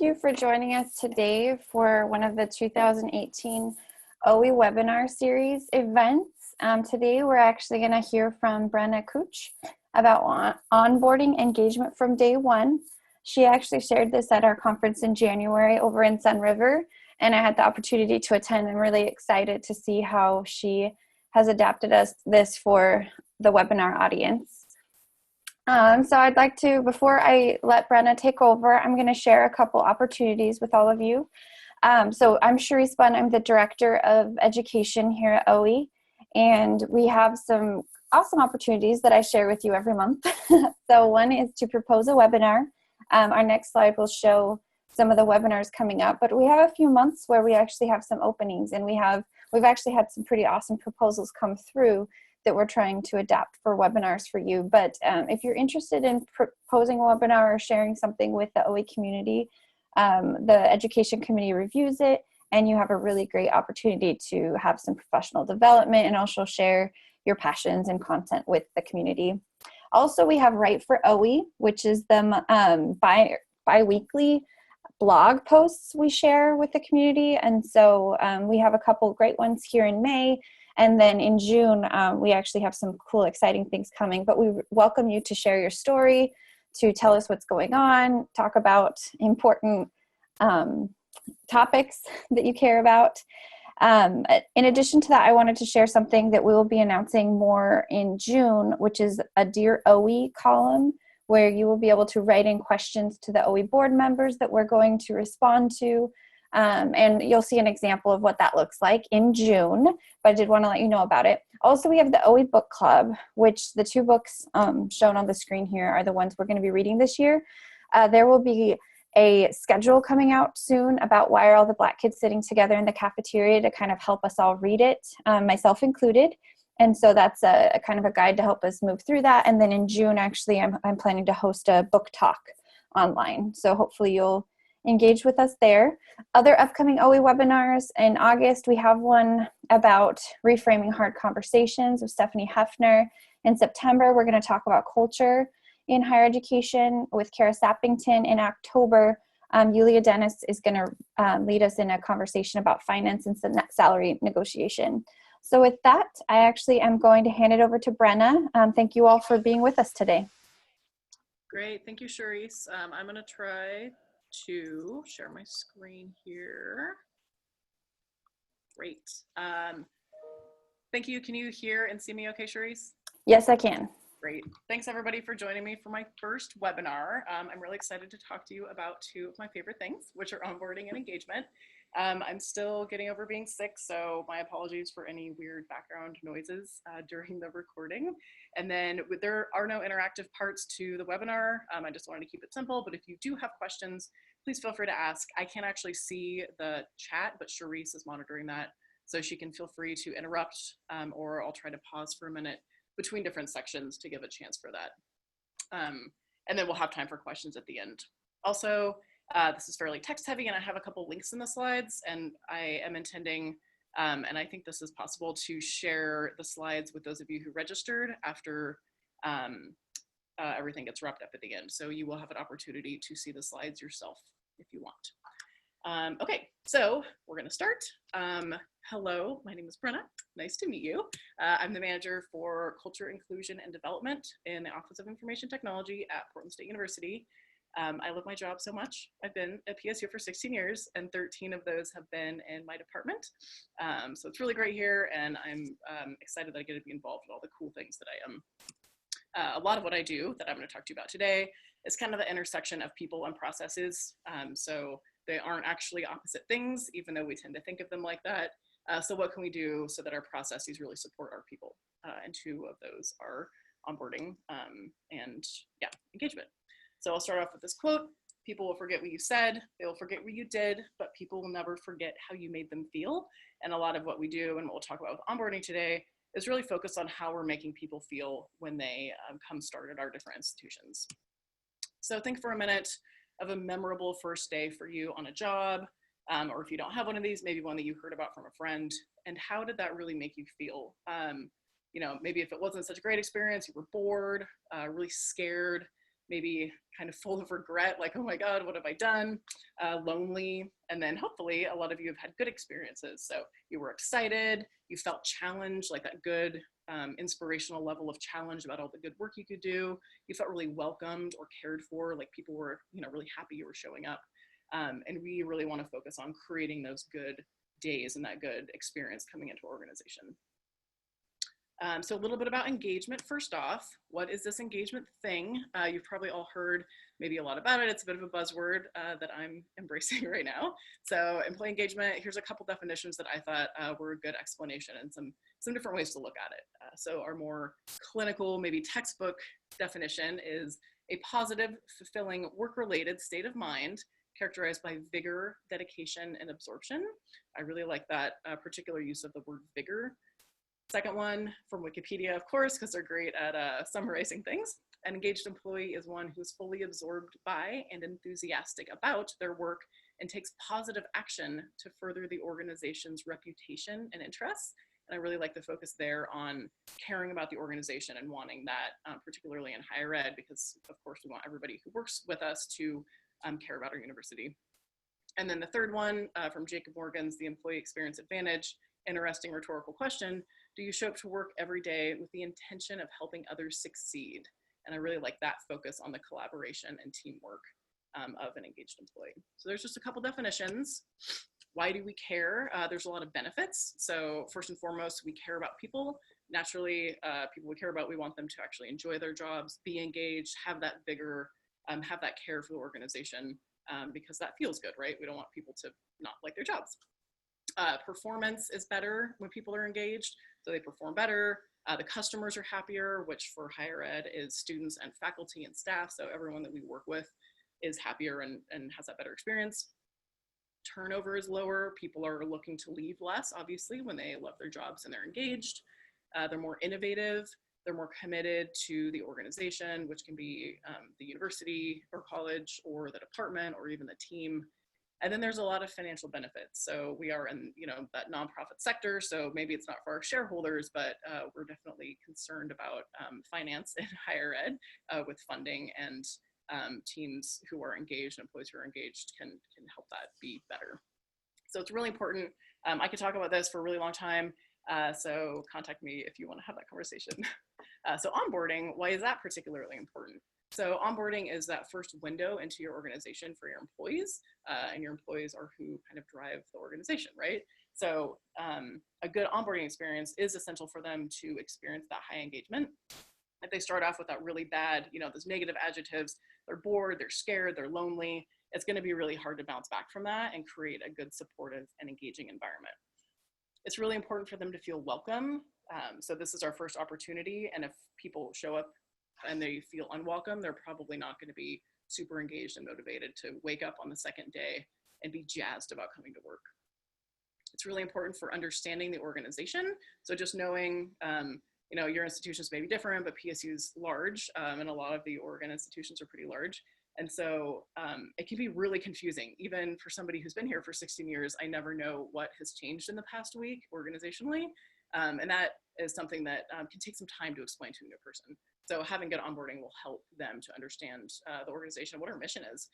you for joining us today for one of the 2018 OE webinar series events. Today we're actually going to hear from Brenna Cooch about onboarding engagement from day one. She actually shared this at our conference in January over in Sun River, and I had the opportunity to attend. I'm really excited to see how she has adapted this for the webinar audience. So I'd like to, before I let Brenna take over, I'm going to share a couple opportunities with all of you. So I'm Cherise Bunn. I'm the Director of Education here at OE, and we have some awesome opportunities that I share with you every month. So one is to propose a webinar. Our next slide will show some of the webinars coming up, but we have a few months where we actually have some openings, and we've actually had some pretty awesome proposals come through that we're trying to adapt for webinars for you. But if you're interested in proposing a webinar or sharing something with the OE community, the education committee reviews it, and you have a really great opportunity to have some professional development and also share your passions and content with the community. Also, we have Write for OE, which is the bi-weekly blog posts we share with the community. And so we have a couple great ones here in May. And then in June, we actually have some cool, exciting things coming. But we welcome you to share your story, to tell us what's going on, talk about important topics that you care about. In addition to that, I wanted to share something that we will be announcing more in June, which is a Dear OE column, where you will be able to write in questions to the OE board members that we're going to respond to. And you'll see an example of what that looks like in June, but I did want to let you know about it. Also, we have the OE Book Club, which the two books shown on the screen here are the ones we're going to be reading this year. There will be a schedule coming out soon about why are all the Black kids sitting together in the cafeteria to kind of help us all read it, myself included. And so that's a kind of a guide to help us move through that. And then in June, actually, I'm planning to host a book talk online. So hopefully you'll engage with us there. Other upcoming OE webinars in August, we have one about reframing hard conversations with Stephanie Hefner. In September, we're going to talk about culture in higher education with Kara Sappington. In October, Yulia Dennis is going to lead us in a conversation about finance and salary negotiation. So with that, I actually am going to hand it over to Brenna. Thank you all for being with us today. Great, thank you, Cherise. I'm going to try to share my screen here. Great. Thank you. Can you hear and see me okay, Cherise? Yes, I can. Great. Thanks everybody for joining me for my first webinar. I'm really excited to talk to you about two of my favorite things, which are onboarding and engagement. I'm still getting over being sick, so my apologies for any weird background noises during the recording. And then there are no interactive parts to the webinar. I just wanted to keep it simple, but if you do have questions, please feel free to ask. I can't actually see the chat, but Cherise is monitoring that, so she can feel free to interrupt, or I'll try to pause for a minute between different sections to give a chance for that. And then we'll have time for questions at the end. Also, this is fairly text heavy, and I have a couple links in the slides, and I am intending, and I think this is possible, to share the slides with those of you who registered after everything gets wrapped up at the end. So you will have an opportunity to see the slides yourself if you want. Okay, so we're gonna start. Hello, my name is Brenna. Nice to meet you. I'm the manager for Culture, Inclusion, and Development in the Office of Information Technology at Portland State University. I love my job so much. I've been at PSU for 16 years, and 13 of those have been in my department. So it's really great here, and I'm excited that I get to be involved in all the cool things that I am. A lot of what I do that I'm going to talk to you about today is kind of the intersection of people and processes. So they aren't actually opposite things, even though we tend to think of them like that. So what can we do so that our processes really support our people? And two of those are onboarding and engagement. So I'll start off with this quote: people will forget what you said, they will forget what you did, but people will never forget how you made them feel. And a lot of what we do and what we'll talk about with onboarding today is really focused on how we're making people feel when they come start at our different institutions. So think for a minute of a memorable first day for you on a job, or if you don't have one of these, maybe one that you heard about from a friend, and how did that really make you feel? You know, maybe if it wasn't such a great experience, you were bored, really scared, maybe kind of full of regret, like, oh my God, what have I done? Lonely. And then hopefully a lot of you have had good experiences. So you were excited, you felt challenged, like that good inspirational level of challenge about all the good work you could do. You felt really welcomed or cared for, like people were, really happy you were showing up. And we really want to focus on creating those good days and that good experience coming into our organization. So a little bit about engagement first off. What is this engagement thing? You've probably all heard maybe a lot about it. It's a bit of a buzzword that I'm embracing right now. So employee engagement, here's a couple definitions that I thought were a good explanation and some different ways to look at it. So our more clinical, maybe textbook definition is a positive, fulfilling, work-related state of mind characterized by vigor, dedication, and absorption. I really like that particular use of the word vigor. Second one from Wikipedia, of course, because they're great at summarizing things. An engaged employee is one who's fully absorbed by and enthusiastic about their work and takes positive action to further the organization's reputation and interests. And I really like the focus there on caring about the organization and wanting that, particularly in higher ed, because of course we want everybody who works with us to care about our university. And then the third one from Jacob Morgan's The Employee Experience Advantage, interesting rhetorical question. Do you show up to work every day with the intention of helping others succeed? And I really like that focus on the collaboration and teamwork of an engaged employee. So there's just a couple definitions. Why do we care? There's a lot of benefits. So first and foremost, we care about people. Naturally, people we care about, we want them to actually enjoy their jobs, be engaged, have that vigor, have that care for the organization, because that feels good, right? We don't want people to not like their jobs. Performance is better when people are engaged, so they perform better. The customers are happier, which for higher ed is students and faculty and staff, so everyone that we work with is happier and has that better experience. Turnover is lower. People are looking to leave less, obviously, when they love their jobs and they're engaged. They're more innovative. They're more committed to the organization, which can be the university or college or the department or even the team. And then there's a lot of financial benefits. So we are in, that nonprofit sector. So maybe it's not for our shareholders, but we're definitely concerned about finance in higher ed with funding, and teams who are engaged, employees who are engaged can help that be better. So it's really important. I could talk about this for a really long time. So contact me if you want to have that conversation. So onboarding, why is that particularly important? So onboarding is that first window into your organization for your employees, and your employees are who kind of drive the organization, right? So a good onboarding experience is essential for them to experience that high engagement. If they start off with that really bad, those negative adjectives, they're bored, they're scared, they're lonely, it's going to be really hard to bounce back from that and create a good, supportive, and engaging environment. It's really important for them to feel welcome. So this is our first opportunity, and if people show up and they feel unwelcome, they're probably not going to be super engaged and motivated to wake up on the second day and be jazzed about coming to work. It's really important for understanding the organization. So just knowing, your institutions may be different, but PSU is large, and a lot of the Oregon institutions are pretty large. And so it can be really confusing, even for somebody who's been here for 16 years. I never know what has changed in the past week organizationally. And that is something that can take some time to explain to a new person. So having good onboarding will help them to understand the organization, what our mission is.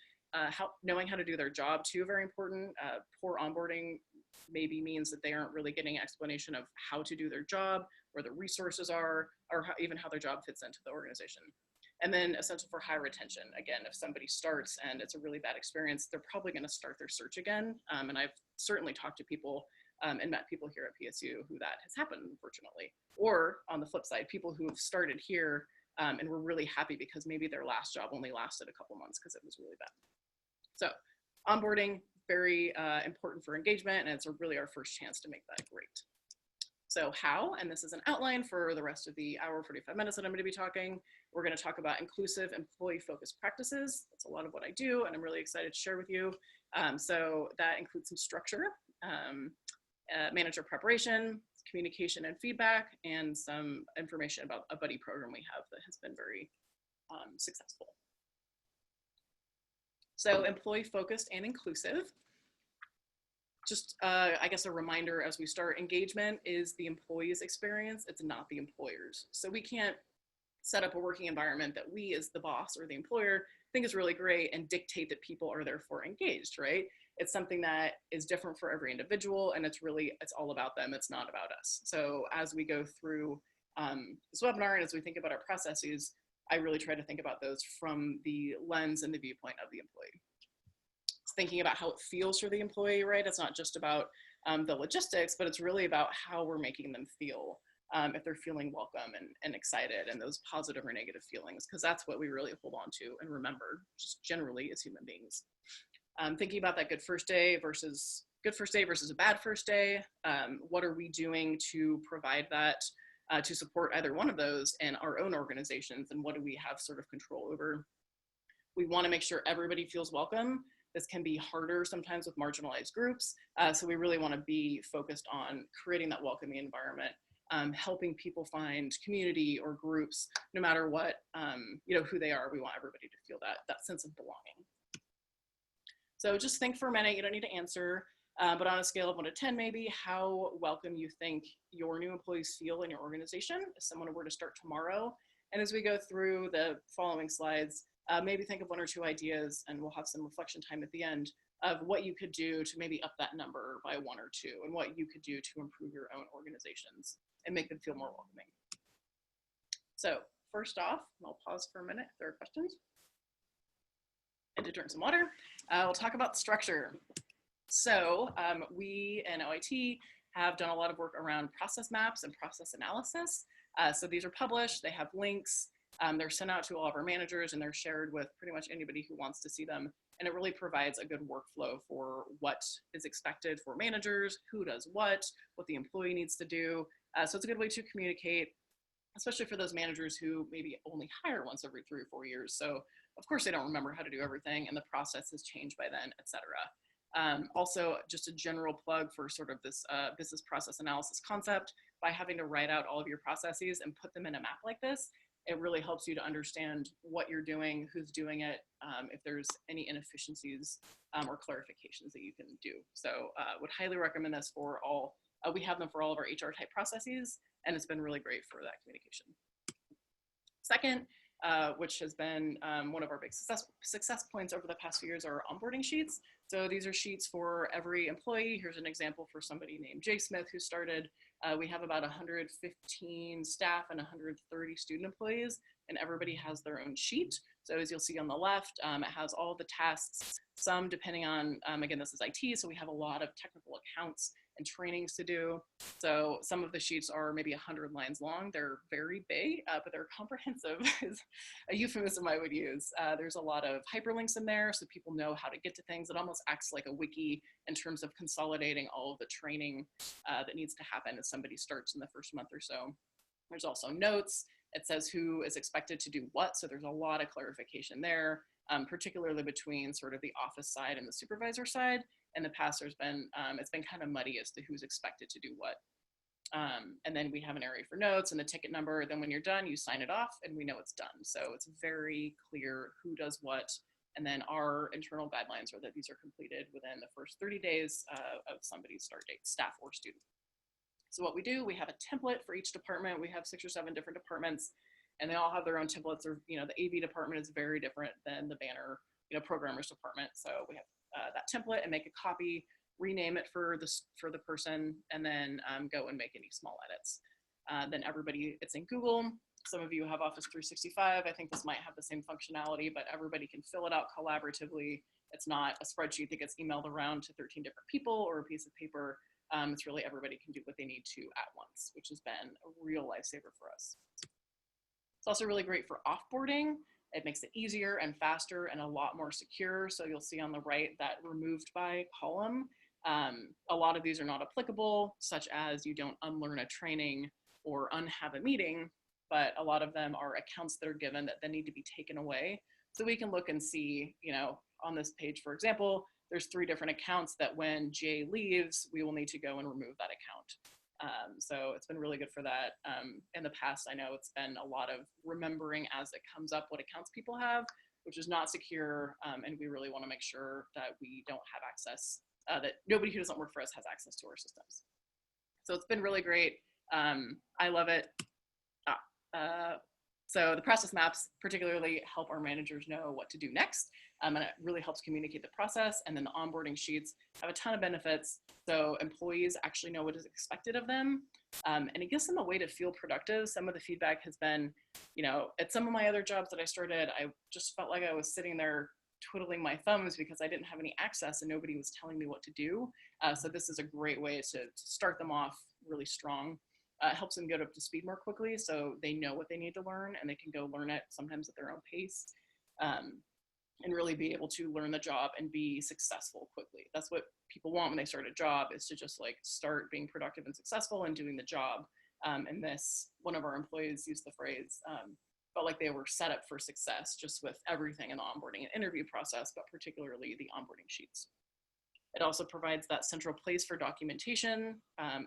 Knowing how to do their job too, very important. Poor onboarding maybe means that they aren't really getting an explanation of how to do their job, where the resources are, or even how their job fits into the organization. And then essential for high retention. Again, if somebody starts and it's a really bad experience, they're probably going to start their search again. And I've certainly talked to people and met people here at PSU who that has happened, unfortunately. Or on the flip side, people who have started here and were really happy because maybe their last job only lasted a couple months because it was really bad. So onboarding, very important for engagement, and it's really our first chance to make that great. So how, and this is an outline for the rest of the hour, 45 minutes that I'm going to be talking. We're going to talk about inclusive employee-focused practices. That's a lot of what I do, and I'm really excited to share with you. So that includes some structure, manager preparation, communication and feedback, and some information about a buddy program we have that has been very successful. So employee-focused and inclusive. Just, I guess, a reminder as we start, engagement is the employee's experience. It's not the employer's. So we can't set up a working environment that we as the boss or the employer think is really great and dictate that people are therefore engaged, right? It's something that is different for every individual, and it's all about them. It's not about us. So as we go through this webinar and as we think about our processes, I really try to think about those from the lens and the viewpoint of the employee. It's thinking about how it feels for the employee, right? It's not just about the logistics, but it's really about how we're making them feel. If they're feeling welcome and excited, and those positive or negative feelings, because that's what we really hold on to and remember just generally as human beings. Thinking about that good first day versus a bad first day. What are we doing to provide that, to support either one of those in our own organizations, and what do we have sort of control over? We want to make sure everybody feels welcome. This can be harder sometimes with marginalized groups. So we really want to be focused on creating that welcoming environment, helping people find community or groups, no matter what, who they are. We want everybody to feel that sense of belonging. So just think for a minute, you don't need to answer, but on a scale of 1 to 10, maybe, how welcome you think your new employees feel in your organization if someone were to start tomorrow. And as we go through the following slides, maybe think of 1 or 2 ideas, and we'll have some reflection time at the end of what you could do to maybe up that number by 1 or 2, and what you could do to improve your own organizations and make them feel more welcoming. So first off, I'll pause for a minute if there are questions. And to drink some water, we'll talk about structure. So we in OIT have done a lot of work around process maps and process analysis. So these are published, they have links, they're sent out to all of our managers, and they're shared with pretty much anybody who wants to see them. And it really provides a good workflow for what is expected for managers, who does what the employee needs to do. So it's a good way to communicate, especially for those managers who maybe only hire once every 3 or 4 years. So of course they don't remember how to do everything, and the process has changed by then, et cetera. Also, just a general plug for sort of this business process analysis concept. By having to write out all of your processes and put them in a map like this, it really helps you to understand what you're doing, who's doing it, if there's any inefficiencies or clarifications that you can do. So would highly recommend this for all. We have them for all of our HR type processes, and it's been really great for that communication. Second, which has been one of our big success points over the past few years, are onboarding sheets. So these are sheets for every employee. Here's an example for somebody named Jay Smith who started. We have about 115 staff and 130 student employees, and everybody has their own sheet. So as you'll see on the left, it has all the tasks, some depending on, again, this is IT, so we have a lot of technical accounts and trainings to do. So some of the sheets are maybe 100 lines long. They're very big, but they're comprehensive is a euphemism I would use. There's a lot of hyperlinks in there so people know how to get to things. It almost acts like a wiki in terms of consolidating all of the training that needs to happen as somebody starts in the first month or so. There's also notes. It says who is expected to do what, so there's a lot of clarification there, particularly between sort of the office side and the supervisor side. In the past, it's been kind of muddy as to who's expected to do what. And then we have an area for notes and the ticket number. Then when you're done, you sign it off and we know it's done. So it's very clear who does what. And then our internal guidelines are that these are completed within the first 30 days of somebody's start date, staff or student. So what we do, we have a template for each department. We have 6 or 7 different departments, and they all have their own templates. Or, the AV department is very different than the banner, programmers department. So we have that template and make a copy, rename it for the person, and then go and make any small edits. Then everybody, it's in Google. Some of you have Office 365. I think this might have the same functionality, but everybody can fill it out collaboratively. It's not a spreadsheet that gets emailed around to 13 different people or a piece of paper. It's really everybody can do what they need to at once, which has been a real lifesaver for us. It's also really great for offboarding. It makes it easier and faster and a lot more secure. So you'll see on the right that removed by column. A lot of these are not applicable, such as you don't unlearn a training or unhave a meeting, but a lot of them are accounts that are given that then need to be taken away. So we can look and see, on this page, for example, there's 3 different accounts that when Jay leaves, we will need to go and remove that account. So it's been really good for that. In the past, I know it's been a lot of remembering as it comes up what accounts people have, which is not secure. And we really want to make sure that we don't have access, that nobody who doesn't work for us has access to our systems. So it's been really great. I love it. So the process maps particularly help our managers know what to do next, and it really helps communicate the process. And then the onboarding sheets have a ton of benefits, so employees actually know what is expected of them, and it gives them a way to feel productive. Some of the feedback has been, at some of my other jobs that I started, I just felt like I was sitting there twiddling my thumbs because I didn't have any access and nobody was telling me what to do. So this is a great way to start them off really strong. It helps them get up to speed more quickly so they know what they need to learn and they can go learn it sometimes at their own pace, and really be able to learn the job and be successful quickly. That's what people want when they start a job, is to just like start being productive and successful and doing the job. And one of our employees used the phrase, felt like they were set up for success just with everything in the onboarding and interview process, but particularly the onboarding sheets. It also provides that central place for documentation,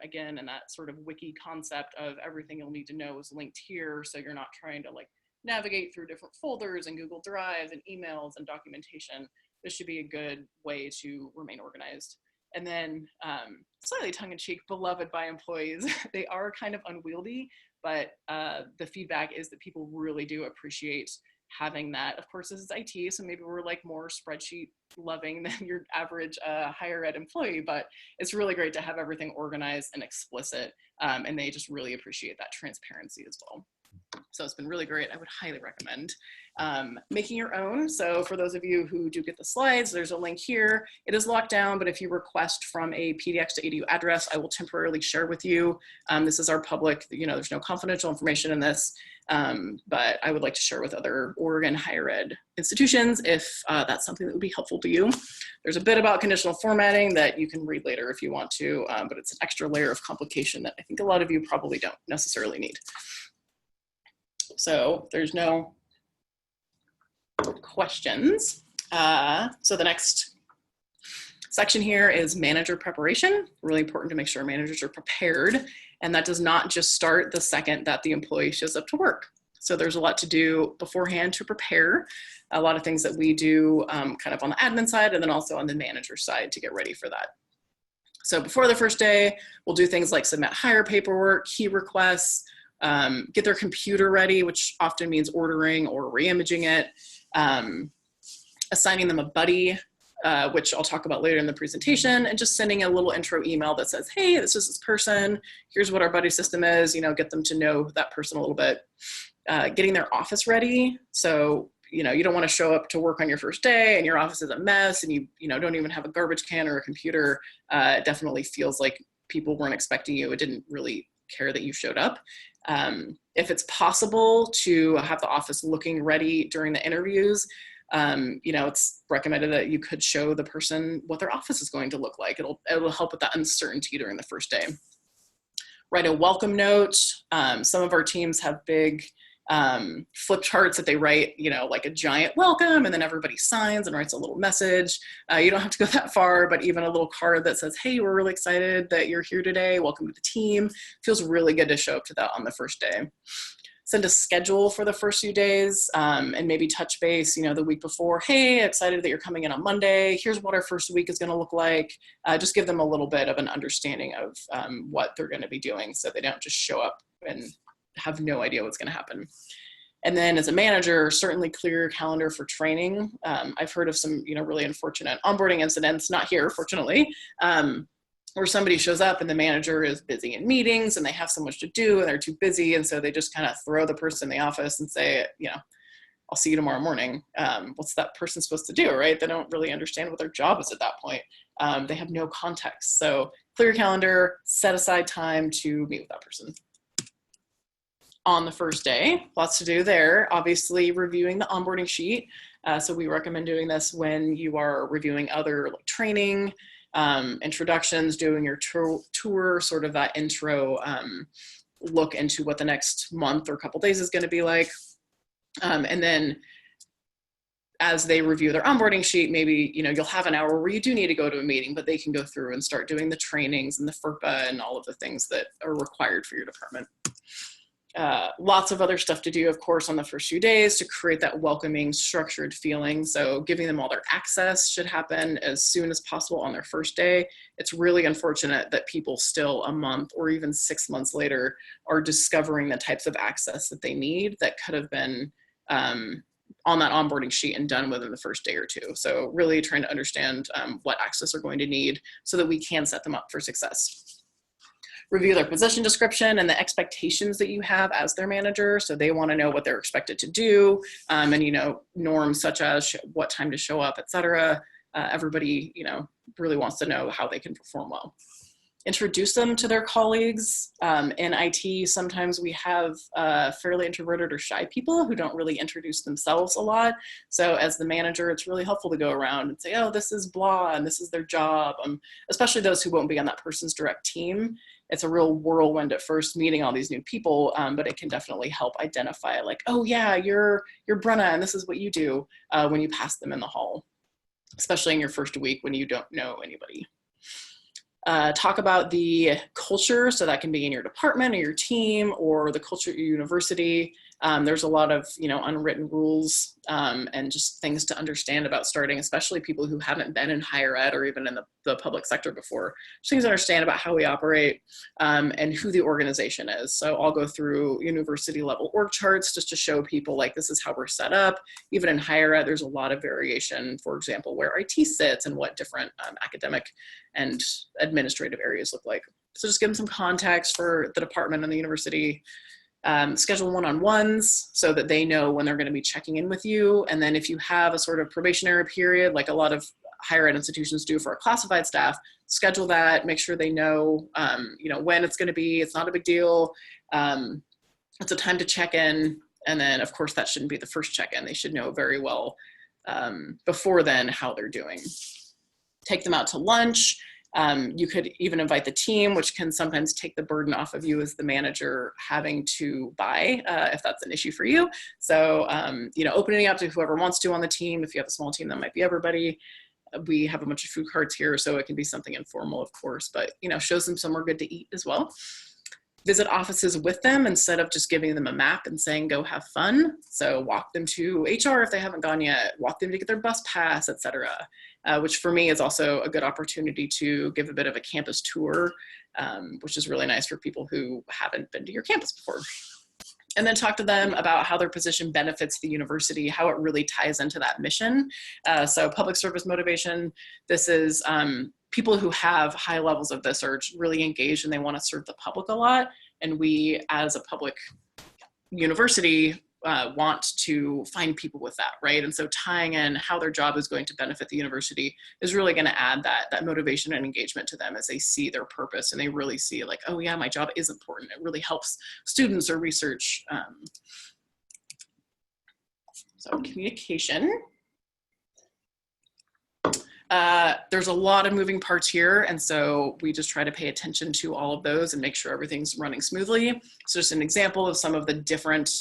again, and that sort of wiki concept of everything you'll need to know is linked here, so you're not trying to like navigate through different folders and Google Drives and emails and documentation. This should be a good way to remain organized. And then slightly tongue-in-cheek, beloved by employees. They are kind of unwieldy, but the feedback is that people really do appreciate having that. Of course, this is IT, so maybe we're like more spreadsheet loving than your average higher ed employee, but it's really great to have everything organized and explicit, and they just really appreciate that transparency as well. So it's been really great. I would highly recommend making your own. So for those of you who do get the slides, there's a link here. It is locked down, but if you request from a PDX.edu address, I will temporarily share with you. This is our public, there's no confidential information in this, but I would like to share with other Oregon higher ed institutions if that's something that would be helpful to you. There's a bit about conditional formatting that you can read later if you want to, but it's an extra layer of complication that I think a lot of you probably don't necessarily need. So there's no questions. So the next section here is manager preparation. Really important to make sure managers are prepared. And that does not just start the second that the employee shows up to work. So there's a lot to do beforehand to prepare. A lot of things that we do kind of on the admin side and then also on the manager side to get ready for that. So before the first day, we'll do things like submit hire paperwork, key requests, get their computer ready, which often means ordering or re-imaging it, assigning them a buddy, which I'll talk about later in the presentation, and just sending a little intro email that says, hey, this is this person, here's what our buddy system is, get them to know that person a little bit. Getting their office ready. So, you don't want to show up to work on your first day and your office is a mess and you don't even have a garbage can or a computer. It definitely feels like people weren't expecting you. It didn't really care that you showed up. If it's possible to have the office looking ready during the interviews, it's recommended that you could show the person what their office is going to look like. It'll help with that uncertainty during the first day. Write a welcome note. Some of our teams have big flip charts that they write, like a giant welcome, and then everybody signs and writes a little message. You don't have to go that far, but even a little card that says, hey, we're really excited that you're here today. Welcome to the team. Feels really good to show up to that on the first day. Send a schedule for the first few days, and maybe touch base, the week before. Hey, excited that you're coming in on Monday. Here's what our first week is going to look like. Just give them a little bit of an understanding of what they're going to be doing so they don't just show up and have no idea what's going to happen. And then as a manager, certainly clear your calendar for training. I've heard of some, really unfortunate onboarding incidents, not here, fortunately, where somebody shows up and the manager is busy in meetings and they have so much to do and they're too busy. And so they just kind of throw the person in the office and say, I'll see you tomorrow morning. What's that person supposed to do, right? They don't really understand what their job is at that point. They have no context. So clear your calendar, set aside time to meet with that person. On the first day, lots to do there. Obviously, reviewing the onboarding sheet. So we recommend doing this when you are reviewing other training, introductions, doing your tour, sort of that intro look into what the next month or couple days is going to be like. And then as they review their onboarding sheet, maybe, you'll have an hour where you do need to go to a meeting, but they can go through and start doing the trainings and the FERPA and all of the things that are required for your department. Lots of other stuff to do, of course, on the first few days to create that welcoming, structured feeling. So giving them all their access should happen as soon as possible on their first day. It's really unfortunate that people still a month or even 6 months later are discovering the types of access that they need that could have been on that onboarding sheet and done within the first day or two. So really trying to understand what access they're going to need so that we can set them up for success. Review their position description and the expectations that you have as their manager. So they want to know what they're expected to do, and norms such as what time to show up, etc. Everybody really wants to know how they can perform well. Introduce them to their colleagues. In IT, sometimes we have fairly introverted or shy people who don't really introduce themselves a lot. So as the manager, it's really helpful to go around and say, oh, this is blah, and this is their job, especially those who won't be on that person's direct team. It's a real whirlwind at first meeting all these new people, but it can definitely help identify like, oh yeah, you're Brenna and this is what you do when you pass them in the hall, especially in your first week when you don't know anybody. Talk about the culture, so that can be in your department or your team or the culture at your university. There's a lot of unwritten rules and just things to understand about starting, especially people who haven't been in higher ed or even in the public sector before. Just things to understand about how we operate and who the organization is. So I'll go through university level org charts just to show people like this is how we're set up. Even in higher ed, there's a lot of variation, for example, where IT sits and what different academic and administrative areas look like. So just give them some context for the department and the university. Schedule one-on-ones so that they know when they're going to be checking in with you. And then if you have a sort of probationary period, like a lot of higher ed institutions do for a classified staff, schedule that, make sure they know, when it's going to be. It's not a big deal. It's a time to check in. And then of course that shouldn't be the first check-in. They should know very well before then how they're doing. Take them out to lunch. You could even invite the team, which can sometimes take the burden off of you as the manager having to buy, if that's an issue for you. So, opening up to whoever wants to on the team. If you have a small team, that might be everybody. We have a bunch of food carts here, so it can be something informal, of course, but, shows them somewhere good to eat as well. Visit offices with them instead of just giving them a map and saying, go have fun. So walk them to HR if they haven't gone yet, walk them to get their bus pass, etc. Which for me is also a good opportunity to give a bit of a campus tour, which is really nice for people who haven't been to your campus before. And then talk to them about how their position benefits the university, how it really ties into that mission. So public service motivation, this is people who have high levels of this are really engaged and they want to serve the public a lot. And we, as a public university, want to find people with that, right? And so tying in how their job is going to benefit the university is really going to add that motivation and engagement to them as they see their purpose and they really see like, oh yeah, my job is important. It really helps students or research. So communication. There's a lot of moving parts here, and so we just try to pay attention to all of those and make sure everything's running smoothly. So just an example of some of the different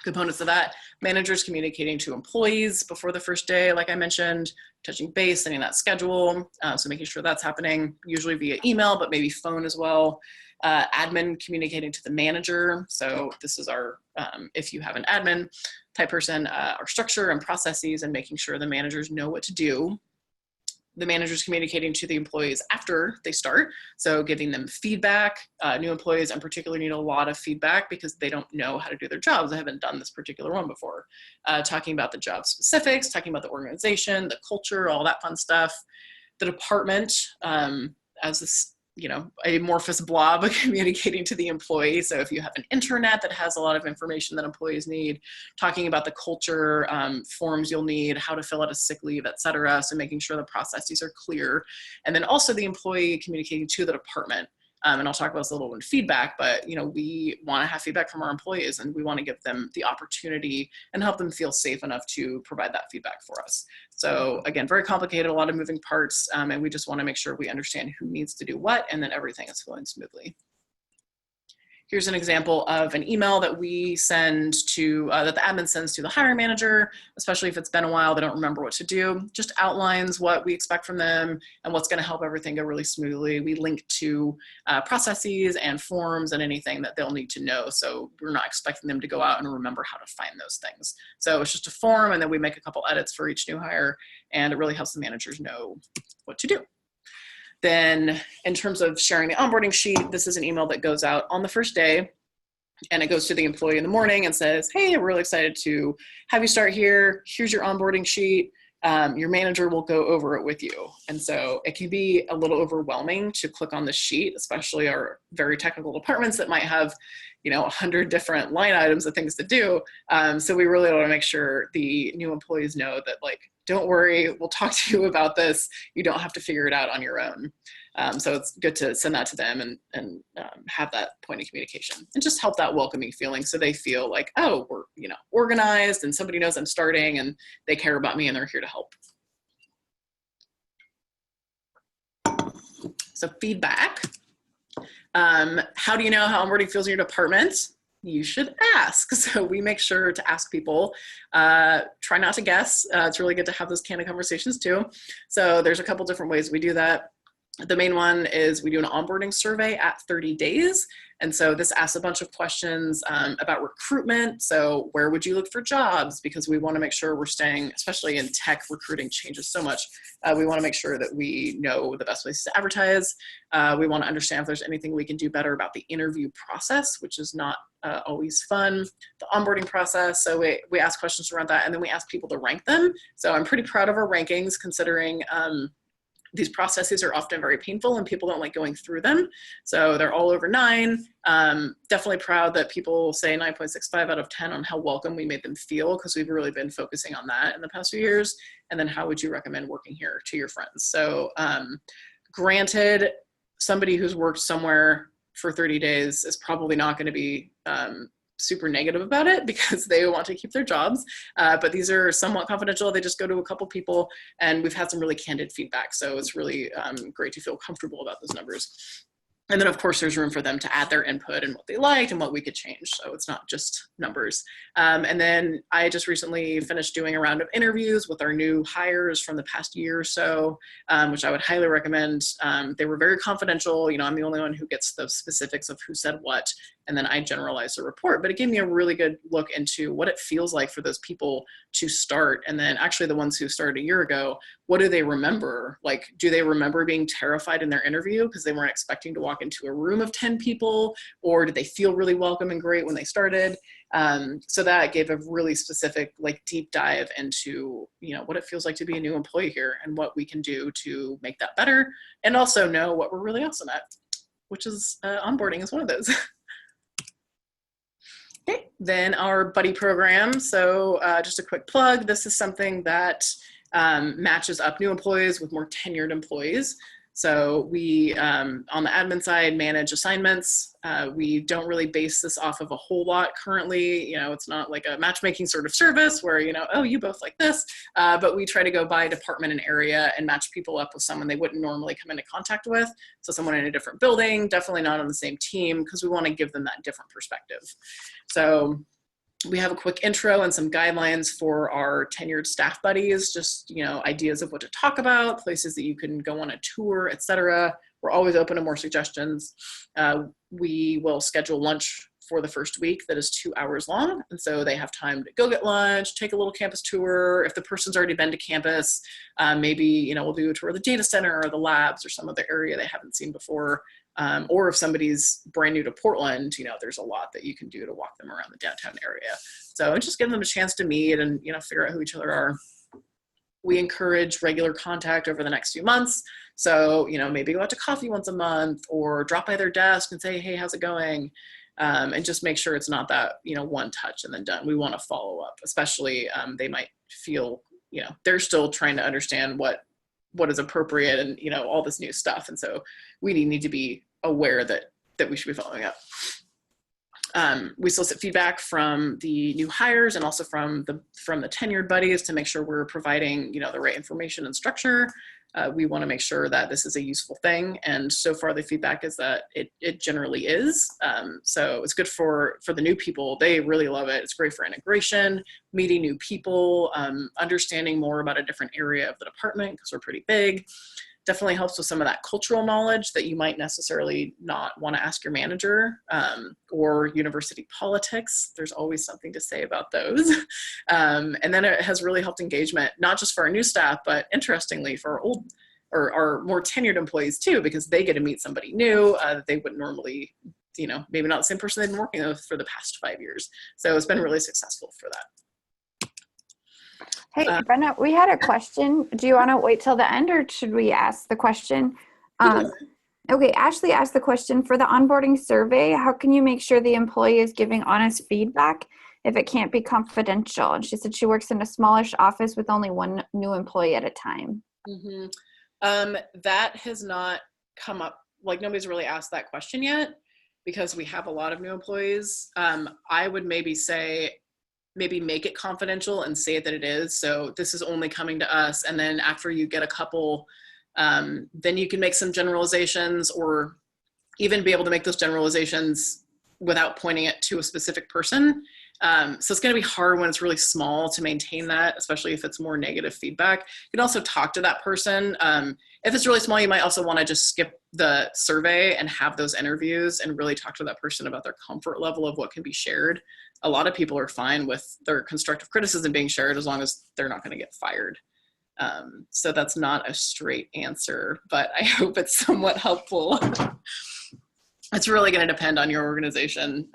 components of that. Managers communicating to employees before the first day, like I mentioned, touching base, setting that schedule, so making sure that's happening, usually via email, but maybe phone as well. Admin communicating to the manager. So this is our, if you have an admin type person, our structure and processes and making sure the managers know what to do. The managers communicating to the employees after they start. So giving them feedback. New employees in particular need a lot of feedback because they don't know how to do their jobs. They haven't done this particular one before. Talking about the job specifics, talking about the organization, the culture, all that fun stuff. The department as this, amorphous blob communicating to the employee. So if you have an intranet that has a lot of information that employees need, talking about the culture, forms you'll need, how to fill out a sick leave, et cetera. So making sure the processes are clear. And then also the employee communicating to the department. And I'll talk about this a little in feedback, but we want to have feedback from our employees and we want to give them the opportunity and help them feel safe enough to provide that feedback for us. So again, very complicated, a lot of moving parts, and we just want to make sure we understand who needs to do what and then everything is flowing smoothly. Here's an example of an email that we send to, that the admin sends to the hiring manager, especially if it's been a while, they don't remember what to do. Just outlines what we expect from them and what's going to help everything go really smoothly. We link to processes and forms and anything that they'll need to know. So we're not expecting them to go out and remember how to find those things. So it's just a form, and then we make a couple edits for each new hire, and it really helps the managers know what to do. Then in terms of sharing the onboarding sheet, this is an email that goes out on the first day, and it goes to the employee in the morning and says, hey, we're really excited to have you start here. Here's your onboarding sheet. Your manager will go over it with you. And so it can be a little overwhelming to click on the sheet, especially our very technical departments that might have, 100 different line items of things to do. So we really want to make sure the new employees know that, like, don't worry, we'll talk to you about this. You don't have to figure it out on your own. So it's good to send that to them and have that point of communication and just help that welcoming feeling, so they feel like, oh, we're organized and somebody knows I'm starting and they care about me and they're here to help. So feedback. How do you know how onboarding feels in your department? You should ask. So we make sure to ask people. Try not to guess. It's really good to have those candid conversations too. So there's a couple different ways we do that. The main one is we do an onboarding survey at 30 days. And so this asks a bunch of questions about recruitment. So where would you look for jobs? Because we want to make sure we're staying, especially in tech, recruiting changes so much. We want to make sure that we know the best places to advertise. We want to understand if there's anything we can do better about the interview process, which is not always fun. The onboarding process. So we ask questions around that, and then we ask people to rank them. So I'm pretty proud of our rankings, considering these processes are often very painful and people don't like going through them. So they're all over 9. Definitely proud that people say 9.65 out of 10 on how welcome we made them feel, because we've really been focusing on that in the past few years. And then how would you recommend working here to your friends? So granted, somebody who's worked somewhere for 30 days is probably not going to be super negative about it because they want to keep their jobs. But these are somewhat confidential. They just go to a couple people, and we've had some really candid feedback. So it's really great to feel comfortable about those numbers. And then, of course, there's room for them to add their input and what they liked and what we could change. So it's not just numbers. And then I just recently finished doing a round of interviews with our new hires from the past year or so, which I would highly recommend. They were very confidential. I'm the only one who gets the specifics of who said what. And then I generalized the report. But it gave me a really good look into what it feels like for those people to start. And then actually the ones who started a year ago, what do they remember? Like, do they remember being terrified in their interview because they weren't expecting to walk into a room of 10 people? Or did they feel really welcome and great when they started? So that gave a really specific, deep dive into, what it feels like to be a new employee here and what we can do to make that better. And also know what we're really awesome at, which is onboarding is one of those. Okay, then our buddy program. So just a quick plug, this is something that matches up new employees with more tenured employees. So we, on the admin side, manage assignments. We don't really base this off of a whole lot currently. It's not like a matchmaking sort of service where, oh, you both like this. But we try to go by department and area and match people up with someone they wouldn't normally come into contact with. So someone in a different building, definitely not on the same team, because we want to give them that different perspective. So we have a quick intro and some guidelines for our tenured staff buddies, just, ideas of what to talk about, places that you can go on a tour, etc. We're always open to more suggestions. We will schedule lunch for the first week that is 2 hours long. And so they have time to go get lunch, take a little campus tour. If the person's already been to campus, maybe, we'll do a tour of the data center or the labs or some other area they haven't seen before. Or if somebody's brand new to Portland, there's a lot that you can do to walk them around the downtown area. So just give them a chance to meet and, figure out who each other are. We encourage regular contact over the next few months. So, maybe go out to coffee once a month or drop by their desk and say, hey, how's it going? And just make sure it's not that, one touch and then done. We want to follow up, especially they might feel, they're still trying to understand what is appropriate and, all this new stuff. And so we need to be aware that we should be following up. We solicit feedback from the new hires and also from the tenured buddies to make sure we're providing, the right information and structure. We want to make sure that this is a useful thing. And so far the feedback is that it generally is. So it's good for the new people. They really love it. It's great for integration, meeting new people, understanding more about a different area of the department because we're pretty big. Definitely helps with some of that cultural knowledge that you might necessarily not want to ask your manager, or university politics. There's always something to say about those. And then it has really helped engagement, not just for our new staff, but interestingly for our old or our more tenured employees too, because they get to meet somebody new that they wouldn't normally, maybe not the same person they've been working with for the past 5 years. So it's been really successful for that. Hey, Brenna, we had a question. Do you want to wait till the end or should we ask the question? Okay, Ashley asked the question, for the onboarding survey, how can you make sure the employee is giving honest feedback if it can't be confidential? And she said she works in a smallish office with only one new employee at a time. That has not come up, like nobody's really asked that question yet because we have a lot of new employees. I would maybe make it confidential and say that it is. So this is only coming to us. And then after you get a couple, then you can make some generalizations or even be able to make those generalizations without pointing it to a specific person. So it's going to be hard when it's really small to maintain that, especially if it's more negative feedback. You can also talk to that person. If it's really small, you might also want to just skip the survey and have those interviews and really talk to that person about their comfort level of what can be shared. A lot of people are fine with their constructive criticism being shared as long as they're not going to get fired. So that's not a straight answer, but I hope it's somewhat helpful. It's really going to depend on your organization,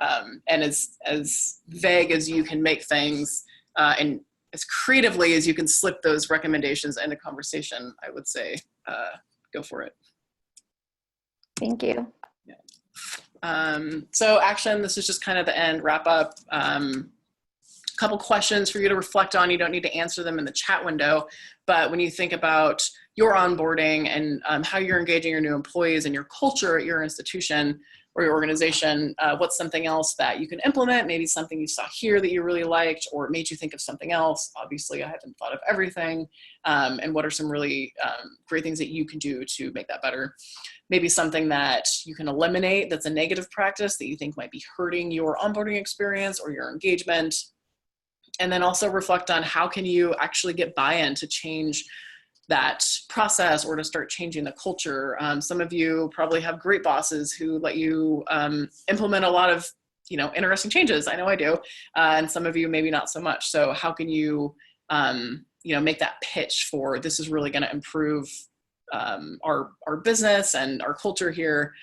and as vague as you can make things, and as creatively as you can slip those recommendations into conversation, I would say go for it. Thank you. Yeah. So action, this is just kind of the end wrap up. Couple questions for you to reflect on. You don't need to answer them in the chat window, but when you think about your onboarding and how you're engaging your new employees and your culture at your institution or your organization, what's something else that you can implement? Maybe something you saw here that you really liked or it made you think of something else. Obviously, I haven't thought of everything. And what are some really great things that you can do to make that better? Maybe something that you can eliminate that's a negative practice that you think might be hurting your onboarding experience or your engagement. And then also reflect on how can you actually get buy-in to change that process or to start changing the culture. Some of you probably have great bosses who let you implement a lot of interesting changes. I know I do. And some of you maybe not so much. So how can you make that pitch for this is really going to improve our business and our culture here.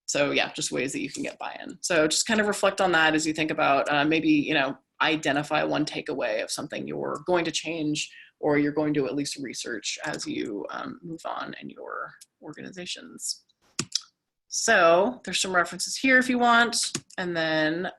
So yeah, just ways that you can get buy-in. So just kind of reflect on that as you think about maybe, identify one takeaway of something you're going to change or you're going to at least research as you move on in your organizations. So there's some references here if you want. And then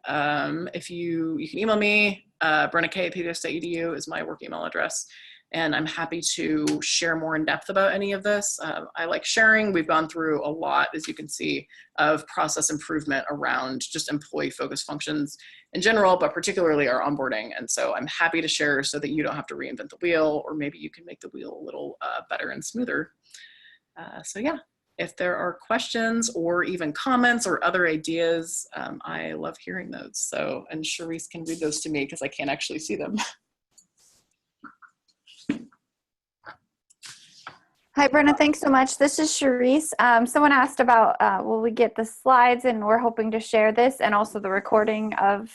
if you can email me, brennak@pbs.edu is my work email address. And I'm happy to share more in depth about any of this. I like sharing. We've gone through a lot, as you can see, of process improvement around just employee-focused functions in general, but particularly our onboarding. And so I'm happy to share so that you don't have to reinvent the wheel, or maybe you can make the wheel a little better and smoother. So yeah, if there are questions or even comments or other ideas, I love hearing those. So, and Charisse can read those to me because I can't actually see them. Hi, Brenna. Thanks so much. This is Charisse. Someone asked about will we get the slides, and we're hoping to share this and also the recording of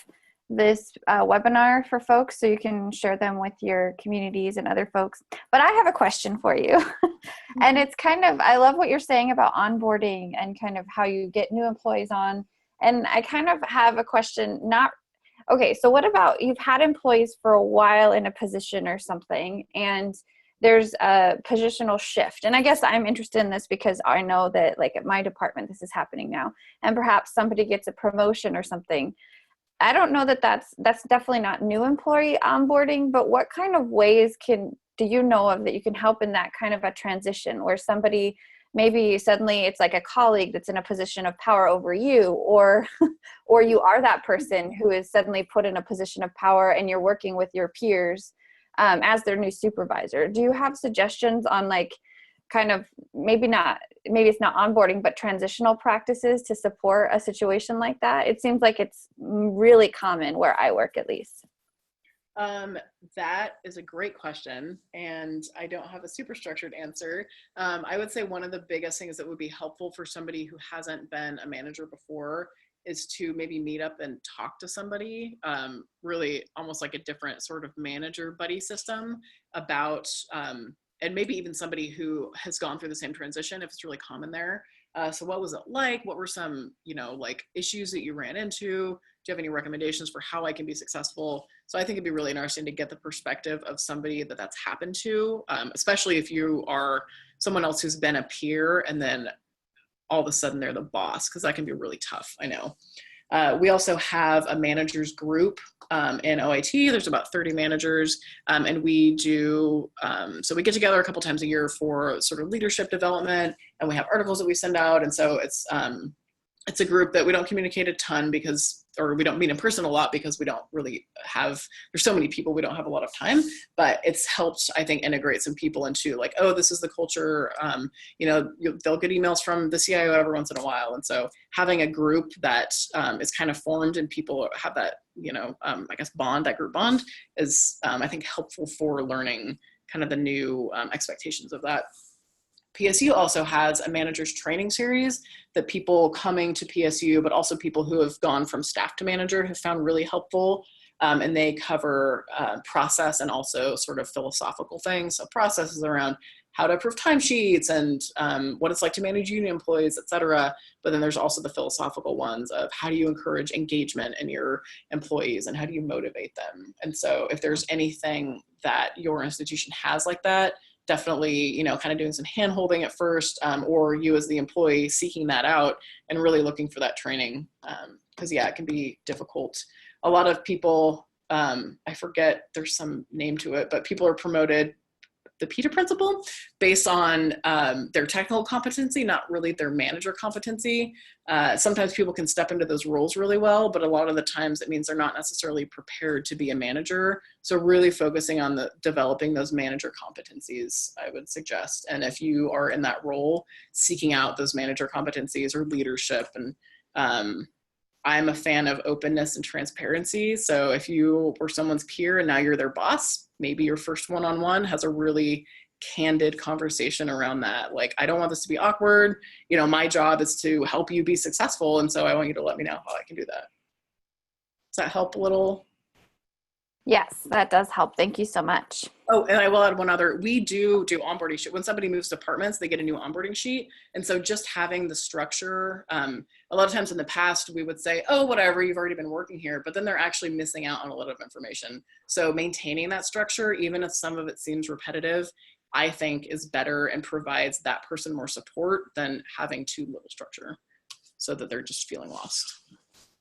this webinar for folks so you can share them with your communities and other folks. But I have a question for you. And it's kind of, I love what you're saying about onboarding and kind of how you get new employees on. And I kind of have a question, okay, so what about you've had employees for a while in a position or something, and there's a positional shift. And I guess I'm interested in this because I know that like at my department, this is happening now, and perhaps somebody gets a promotion or something. I don't know that that's definitely not new employee onboarding, but what kind of ways do you know of that you can help in that kind of a transition where somebody maybe suddenly it's like a colleague that's in a position of power over you, or you are that person who is suddenly put in a position of power and you're working with your peers. as their new supervisor. Do you have suggestions on like kind of maybe it's not onboarding, but transitional practices to support a situation like that? It seems like it's really common where I work, at least. That is a great question, and I don't have a super structured answer. I would say one of the biggest things that would be helpful for somebody who hasn't been a manager before is to maybe meet up and talk to somebody, really almost like a different sort of manager buddy system about, and maybe even somebody who has gone through the same transition if it's really common there. So what was it like? What were some, like issues that you ran into? Do you have any recommendations for how I can be successful? So I think it'd be really interesting to get the perspective of somebody that's happened to, especially if you are someone else who's been a peer and then all of a sudden they're the boss, because that can be really tough, I know. We also have a managers group in OIT. There's about 30 managers, and we do, so we get together a couple times a year for sort of leadership development, and we have articles that we send out. And so it's a group that we don't communicate a ton or we don't meet in person a lot because we don't really have, there's so many people, we don't have a lot of time, but it's helped, I think, integrate some people into like, oh, this is the culture. They'll get emails from the CIO every once in a while. And so having a group that is kind of formed and people have that, I guess that group bond is, I think, helpful for learning kind of the new expectations of that. PSU also has a manager's training series that people coming to PSU, but also people who have gone from staff to manager have found really helpful. And they cover process and also sort of philosophical things. So processes around how to approve timesheets and what it's like to manage union employees, et cetera. But then there's also the philosophical ones of how do you encourage engagement in your employees and how do you motivate them? And so if there's anything that your institution has like that, definitely, kind of doing some hand holding at first, or you as the employee seeking that out and really looking for that training. Because it can be difficult. A lot of people, I forget, there's some name to it, but people are promoted the PETA principle based on their technical competency, not really their manager competency. Sometimes people can step into those roles really well, but a lot of the times it means they're not necessarily prepared to be a manager. So really focusing on developing those manager competencies, I would suggest. And if you are in that role, seeking out those manager competencies or leadership. And I'm a fan of openness and transparency. So if you were someone's peer and now you're their boss, maybe your first one-on-one has a really candid conversation around that. Like, I don't want this to be awkward. My job is to help you be successful. And so I want you to let me know how I can do that. Does that help a little? Yes, that does help. Thank you so much. Oh, and I will add one other. We do onboarding sheet. When somebody moves departments, they get a new onboarding sheet. And so just having the structure, a lot of times in the past, we would say, oh, whatever, you've already been working here, but then they're actually missing out on a lot of information. So maintaining that structure, even if some of it seems repetitive, I think is better and provides that person more support than having too little structure so that they're just feeling lost.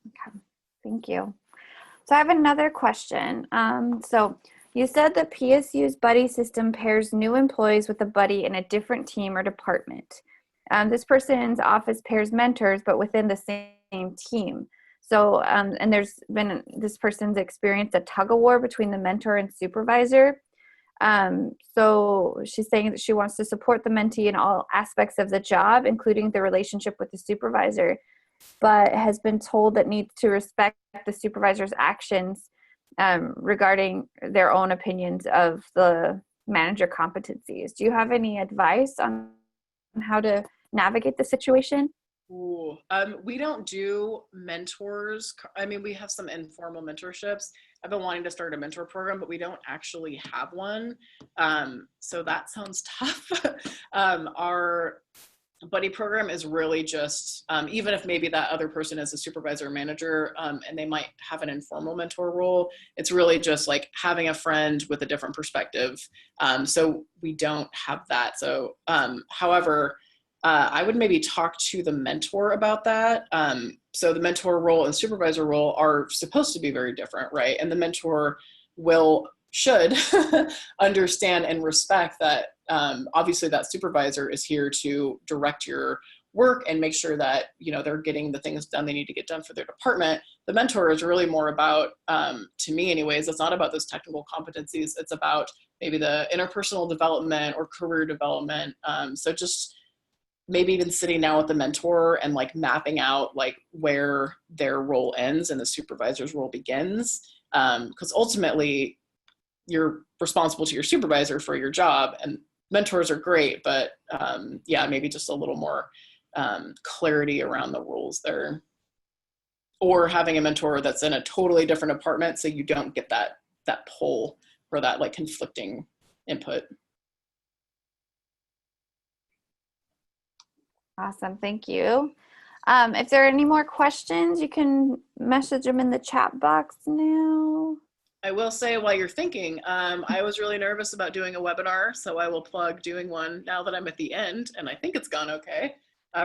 Okay, thank you. So I have another question. So you said that PSU's buddy system pairs new employees with a buddy in a different team or department. This person's office pairs mentors, but within the same team. So, and there's been this person's experienced a tug of war between the mentor and supervisor. So she's saying that she wants to support the mentee in all aspects of the job, including the relationship with the supervisor, but has been told that needs to respect the supervisor's actions regarding their own opinions of the manager competencies. Do you have any advice on how to navigate the situation? Ooh, we don't do mentors. I mean, we have some informal mentorships. I've been wanting to start a mentor program, but we don't actually have one. So that sounds tough. Our buddy program is really just, even if maybe that other person is a supervisor or manager, and they might have an informal mentor role, it's really just like having a friend with a different perspective. So we don't have that. So, however, I would maybe talk to the mentor about that. So the mentor role and supervisor role are supposed to be very different, right? And the mentor should understand and respect that obviously that supervisor is here to direct your work and make sure that, they're getting the things done they need to get done for their department. The mentor is really more about, to me anyways, it's not about those technical competencies. It's about maybe the interpersonal development or career development. So just maybe even sitting down with the mentor and like mapping out like where their role ends and the supervisor's role begins. Because ultimately you're responsible to your supervisor for your job, and mentors are great, but maybe just a little more clarity around the roles there, or having a mentor that's in a totally different department so you don't get that pull or that like conflicting input. Awesome. Thank you. If there are any more questions, you can message them in the chat box now. I will say, while you're thinking, I was really nervous about doing a webinar, so I will plug doing one now that I'm at the end, and I think it's gone okay.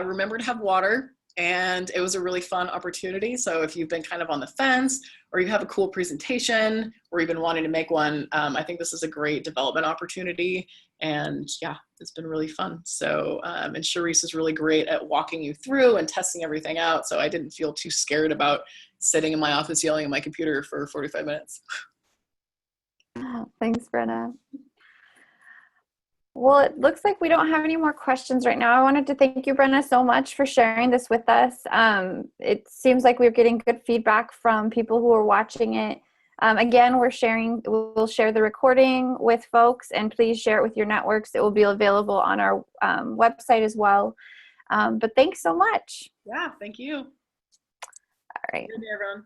Remember to have water, and it was a really fun opportunity. So if you've been kind of on the fence, or you have a cool presentation, or you've been wanting to make one, I think this is a great development opportunity. And yeah, it's been really fun. So, and Charisse is really great at walking you through and testing everything out. So I didn't feel too scared about sitting in my office yelling at my computer for 45 minutes. Thanks, Brenna. Well, it looks like we don't have any more questions right now. I wanted to thank you, Brenna, so much for sharing this with us. It seems like we're getting good feedback from people who are watching it. Again, we'll share the recording with folks, and please share it with your networks. It will be available on our website as well. But thanks so much. Yeah, thank you. All right. Good day, everyone.